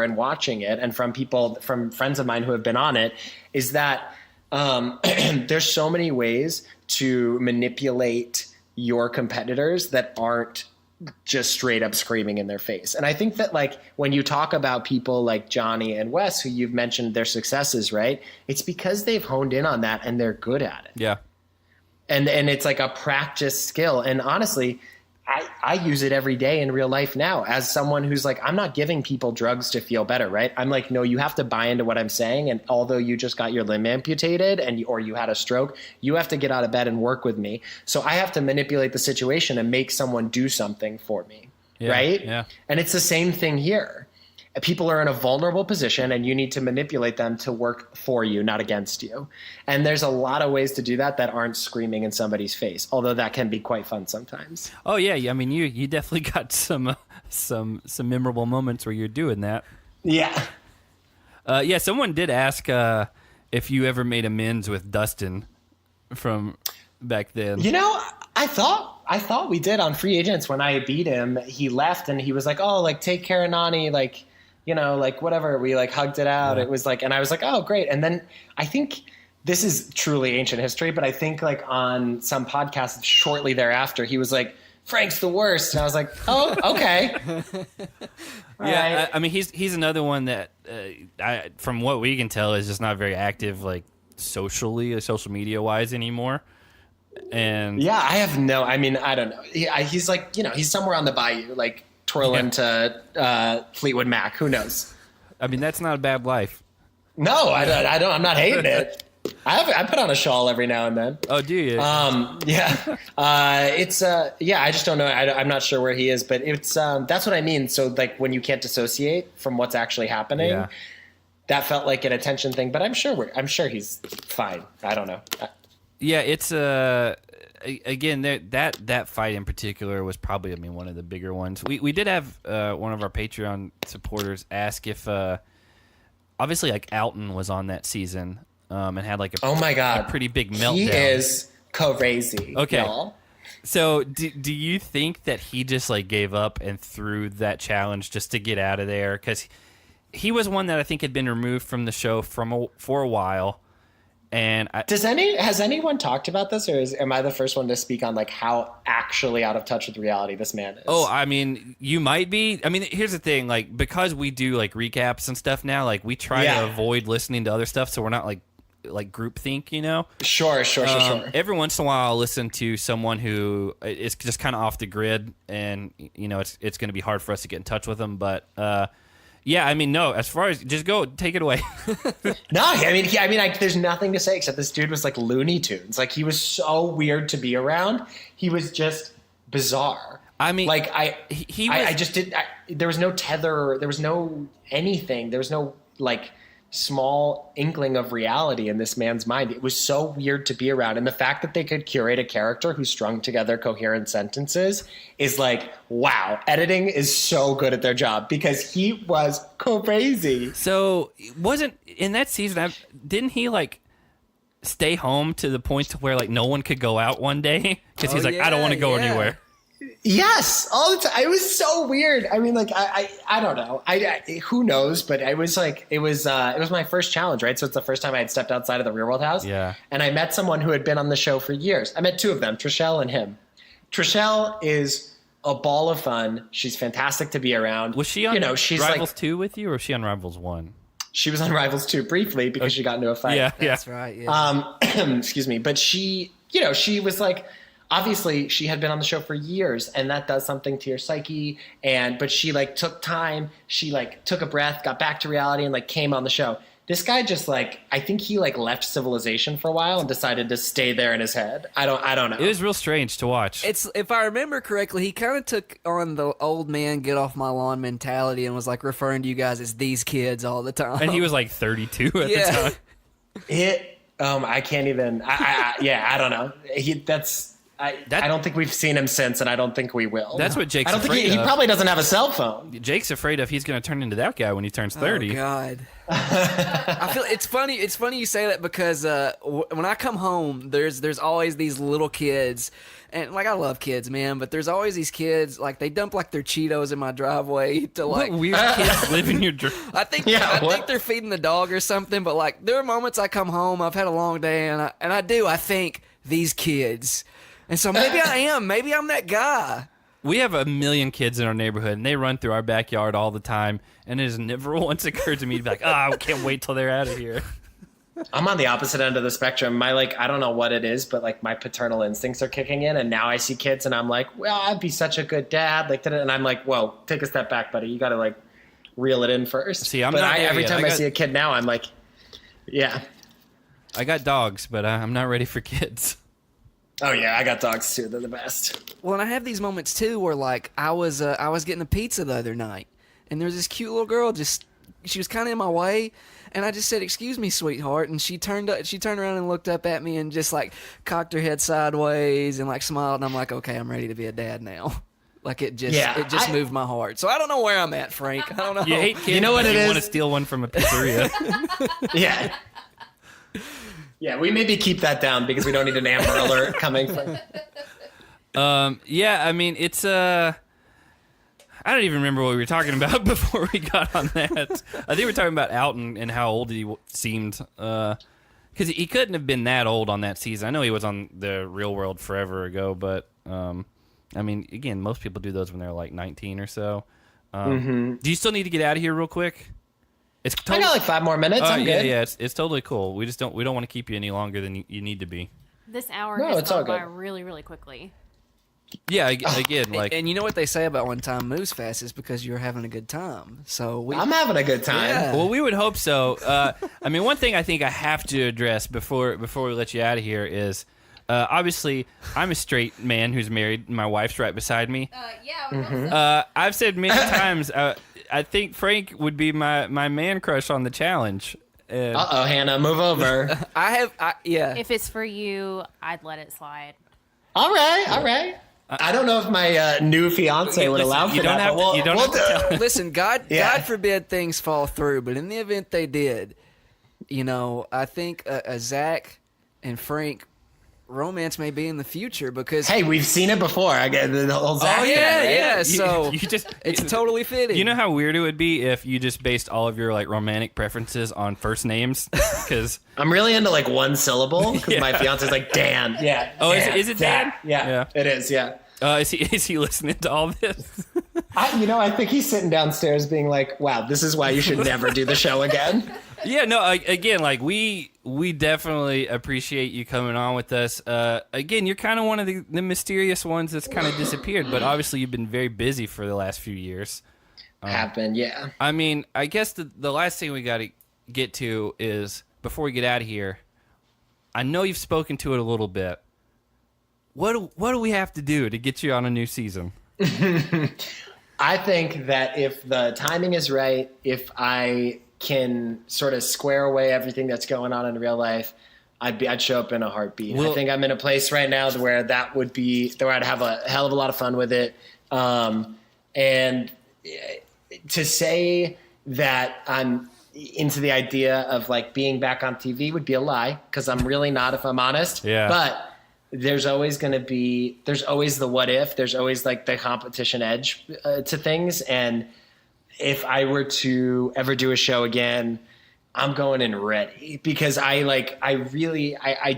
S2: and watching it, and from friends of mine who have been on it, is that there's so many ways to manipulate your competitors that aren't just straight up screaming in their face. And I think that like when you talk about people like Johnny and Wes, who you've mentioned their successes, right? It's because they've honed in on that and they're good at it.
S5: Yeah.
S2: And it's like a practice skill. And honestly, I use it every day in real life now as someone who's like, I'm not giving people drugs to feel better, right? I'm like, no, you have to buy into what I'm saying. And although you just got your limb amputated or you had a stroke, you have to get out of bed and work with me. So I have to manipulate the situation and make someone do something for me, right?
S5: Yeah.
S2: And it's the same thing here. People are in a vulnerable position and you need to manipulate them to work for you, not against you. And there's a lot of ways to do that aren't screaming in somebody's face, although that can be quite fun sometimes.
S5: Oh yeah. I mean, you definitely got some memorable moments where you're doing that.
S2: Yeah.
S5: Someone did ask if you ever made amends with Dustin from back then.
S2: I thought we did on Free Agents. When I beat him, he left and he was like, oh, like, take care of Nani, like, like whatever. We like hugged it out. Yeah. It was like, and I was like, oh, great. And then I think this is truly ancient history, but I think like on some podcast shortly thereafter, he was like, Frank's the worst. And I was like, oh, okay.
S5: Yeah.
S2: Right.
S5: I mean, he's another one that from what we can tell is just not very active, like social media wise anymore. And
S2: yeah, I don't know. He's like, he's somewhere on the bayou, like twirling to Fleetwood Mac. Who knows?
S5: I mean, that's not a bad life.
S2: No, I don't. I'm not hating it. I put on a shawl every now and then.
S5: Oh, do you?
S2: Yeah. It's I just don't know. I'm not sure where he is, but it's that's what I mean. So like when you can't dissociate from what's actually happening, that felt like an attention thing. But I'm sure he's fine. I don't know.
S5: Yeah, it's again that fight in particular was probably one of the bigger ones. We did have one of our Patreon supporters ask if obviously like Alton was on that season and had like a pretty big meltdown.
S2: He is crazy.
S5: Okay.
S2: Y'all.
S5: So do you think that he just like gave up and threw that challenge just to get out of there? Because he was one that I think had been removed from the show for a while. And
S2: has anyone talked about this, or am I the first one to speak on like how actually out of touch with reality this man is?
S5: Oh, I mean, you might be. I mean, here's the thing, like because we do like recaps and stuff now, like we try to avoid listening to other stuff, so we're not like groupthink,
S2: Sure.
S5: Every once in a while, I'll listen to someone who is just kind of off the grid, and it's going to be hard for us to get in touch with them, but. Yeah, I mean, no. As far as just go, take it away.
S2: No, I mean, there's nothing to say except this dude was like Looney Tunes. Like he was so weird to be around. He was just bizarre.
S5: I mean,
S2: like I just did. There was no tether. There was no anything. There was no like small inkling of reality in this man's mind. It was so weird to be around. And the fact that they could curate a character who strung together coherent sentences is like, wow, editing is so good at their job, because he was crazy.
S5: So wasn't in that season, didn't he like stay home to the point to where like no one could go out one day? Because he's like, I don't want to go anywhere.
S2: Yes, all the time. It was so weird. I mean, like, I don't know. Who knows? But I was like, it was my first challenge, right? So it's the first time I had stepped outside of the Real World house.
S5: Yeah.
S2: And I met someone who had been on the show for years. I met two of them, Trishelle and him. Trishelle is a ball of fun. She's fantastic to be around.
S5: Was she on
S2: she's
S5: Rivals
S2: like,
S5: 2 with you, or was she on Rivals 1?
S2: She was on Rivals 2 briefly because she got into a fight.
S5: Yeah,
S3: That's right. Yeah.
S2: Excuse me. But she was like, obviously she had been on the show for years, and that does something to your psyche. But she like took time, she like took a breath, got back to reality, and like came on the show. This guy just like, I think he like left civilization for a while and decided to stay there in his head. I don't know.
S5: It was real strange to watch.
S3: It's, if I remember correctly, he kind of took on the old man get off my lawn mentality and was like referring to you guys as these kids all the time.
S5: And he was like 32 at the time.
S2: I can't even. I don't know. I don't think we've seen him since, and I don't think we will.
S5: That's what Jake's
S2: I don't think
S5: afraid
S2: he
S5: of.
S2: probably doesn't have a cell phone.
S5: Jake's afraid of he's going to turn into that guy when he turns 30.
S3: Oh God. I feel it's funny. It's funny you say that because when I come home, there's always these little kids, and like I love kids, man. But there's always these kids like they dump like their Cheetos in my driveway to like
S5: What weird kids live in your
S3: I think they're feeding the dog or something. But like there are moments I come home, I've had a long day, and I think these kids, and so maybe I am. Maybe I'm that guy.
S5: We have a million kids in our neighborhood, and they run through our backyard all the time, and it has never once occurred to me to be like, I can't wait till they're out of here.
S2: I'm on the opposite end of the spectrum. I don't know what it is, but like my paternal instincts are kicking in, and now I see kids, and I'm like, well, I'd be such a good dad. Like, and I'm like, whoa, take a step back, buddy. You got to like reel it in first.
S5: See, I'm not there
S2: every
S5: yet.
S2: time I see a kid now, I'm like, yeah.
S5: I got dogs, but I'm not ready for kids.
S2: Oh yeah, I got dogs too. They're the best.
S3: Well, and I have these moments too where like I was getting a pizza the other night, and there was this cute little girl she was kind of in my way, and I just said, "Excuse me, sweetheart," and she turned around and looked up at me and just like cocked her head sideways and like smiled, and I'm like, okay, I'm ready to be a dad now. Like it just moved my heart. So I don't know where I'm at, Frank. I don't know.
S5: You hate kids,
S2: You know what
S5: but
S2: it
S5: you
S2: is?
S5: want to steal one from a pizzeria.
S2: Yeah. Yeah, we maybe keep that down because we don't need an Amber Alert coming from.
S5: Yeah, I mean, it's I don't even remember what we were talking about before we got on that. I think we were talking about Alton and how old he seemed. Because he couldn't have been that old on that season. I know he was on the Real World forever ago, but I mean, again, most people do those when they're like 19 or so. Do you still need to get out of here real quick? It's
S2: I got like 5 more minutes. I'm good.
S5: Yeah, it's totally cool. We don't want to keep you any longer than you need to be.
S4: This hour
S2: No,
S4: has
S2: it's all
S4: gone by
S2: good.
S4: really, really quickly.
S5: Yeah, again, like
S3: And you know what they say about when time moves fast is because you're having a good time. So
S2: I'm having a good time.
S3: Yeah.
S5: well, we would hope so. I mean, one thing I think I have to address before we let you out of here is obviously I'm a straight man who's married. My wife's right beside me.
S4: Yeah.
S5: I've said many times. I think Frank would be my man crush on the challenge.
S2: Uh-oh, Hannah, move over.
S3: yeah.
S4: If it's for you, I'd let it slide.
S2: All right. I don't know if my new fiance would allow for
S5: you don't
S2: that.
S5: have
S2: but
S5: to. You don't
S2: we'll
S5: have to tell.
S3: Listen, God
S2: Yeah.
S3: forbid things fall through, but in the event they did, I think Zach and Frank romance may be in the future because
S2: Hey, we've seen it before. I get the whole Zach
S3: oh
S2: thing,
S3: yeah,
S2: right?
S3: yeah. So
S5: you just
S3: it's totally fitting.
S5: You know how weird it would be if you just based all of your like romantic preferences on first names? Because
S2: I'm really into like one syllable because my fiance's like Dan. Yeah.
S5: Oh,
S2: Dan,
S5: is it Dan?
S2: Yeah, it is. Yeah.
S5: is he listening to all this?
S2: I think he's sitting downstairs being like, "Wow, this is why you should never do the show again."
S5: Yeah, no. Again, like we definitely appreciate you coming on with us. Again, you're kind of one of the mysterious ones that's kind of disappeared, but obviously you've been very busy for the last few years.
S2: Happened, yeah.
S5: I mean, I guess the last thing we got to get to is before we get out of here. I know you've spoken to it a little bit. What do we have to do to get you on a new season?
S2: I think that if the timing is right, if I can sort of square away everything that's going on in real life, I'd show up in a heartbeat.
S5: Well,
S2: I think I'm in a place right now where I'd have a hell of a lot of fun with it. And to say that I'm into the idea of like being back on TV would be a lie, because I'm really not, if I'm honest.
S5: Yeah.
S2: But there's always the what if, there's always like the competition edge to things. And if I were to ever do a show again, I'm going in ready, because I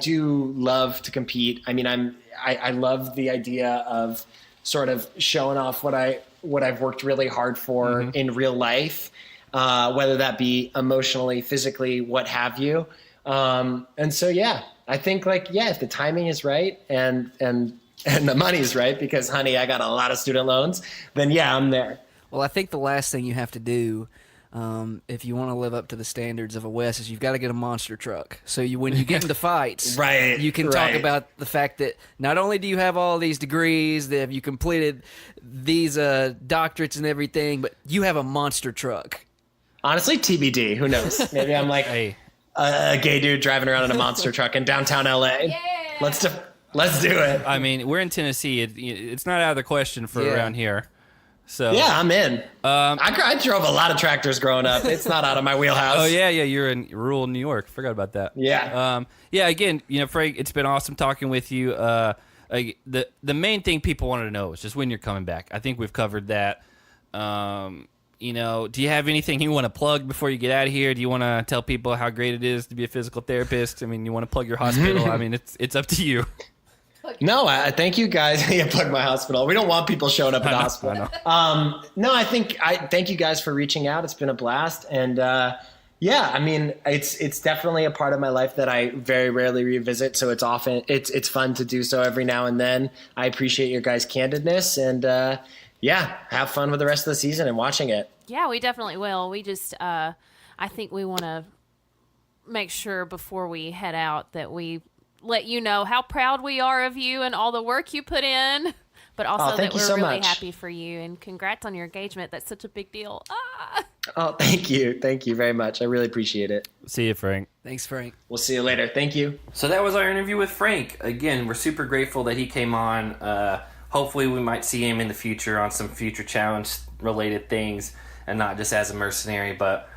S2: do love to compete. I mean, I love the idea of sort of showing off what I've worked really hard for in real life, whether that be emotionally, physically, what have you. And so, yeah, I think if the timing is right and the money is right, because honey, I got a lot of student loans, then yeah, I'm there.
S3: Well, I think the last thing you have to do, if you want to live up to the standards of a Wes, is you've got to get a monster truck. So when you get into fights,
S2: Right,
S3: you can talk about the fact that not only do you have all these degrees, that you completed these doctorates and everything, but you have a monster truck.
S2: Honestly, TBD. Who knows? Maybe I'm like
S5: Hey,
S2: a gay dude driving around in a monster truck in downtown LA.
S4: Yeah.
S2: Let's do it.
S5: I mean, we're in Tennessee. It's not out of the question for
S3: Yeah.
S5: around here. So
S2: Yeah, I'm in. I drove a lot of tractors growing up. It's not out of my wheelhouse.
S5: Oh yeah, you're in rural New York. Forgot about that.
S2: Yeah.
S5: Yeah. Again, Frank, it's been awesome talking with you. The main thing people wanted to know is just when you're coming back. I think we've covered that. Do you have anything you want to plug before you get out of here? Do you want to tell people how great it is to be a physical therapist? I mean, you want to plug your hospital? I mean, it's up to you.
S2: No, I thank you guys. Yeah, plug my hospital. We don't want people showing up at the hospital. No, I thank you guys for reaching out. It's been a blast. And yeah, I mean, it's definitely a part of my life that I very rarely revisit. So it's fun to do so every now and then. I appreciate your guys' candidness, and yeah, have fun with the rest of the season and watching it.
S4: Yeah, we definitely will. We just, I think we want to make sure before we head out that we let you know how proud we are of you and all the work you put in, but also
S2: thank
S4: that
S2: you
S4: we're
S2: so
S4: really
S2: much.
S4: happy for you, and congrats on your engagement. That's such a big deal. Ah!
S2: Oh, thank you. Thank you very much. I really appreciate it.
S5: See you, Frank.
S3: Thanks, Frank.
S2: We'll see you later. Thank you.
S1: So that was our interview with Frank. Again, we're super grateful that he came on. Hopefully we might see him in the future on some future challenge-related things, and not just as a mercenary, but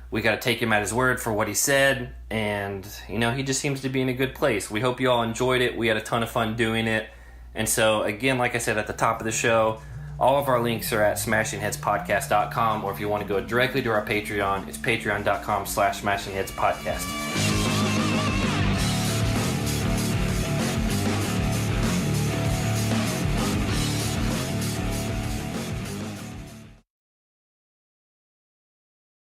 S1: we got to take him at his word for what he said, and, he just seems to be in a good place. We hope you all enjoyed it. We had a ton of fun doing it. And so, again, like I said at the top of the show, all of our links are at smashingheadspodcast.com, or if you want to go directly to our Patreon, it's patreon.com/smashingheadspodcast.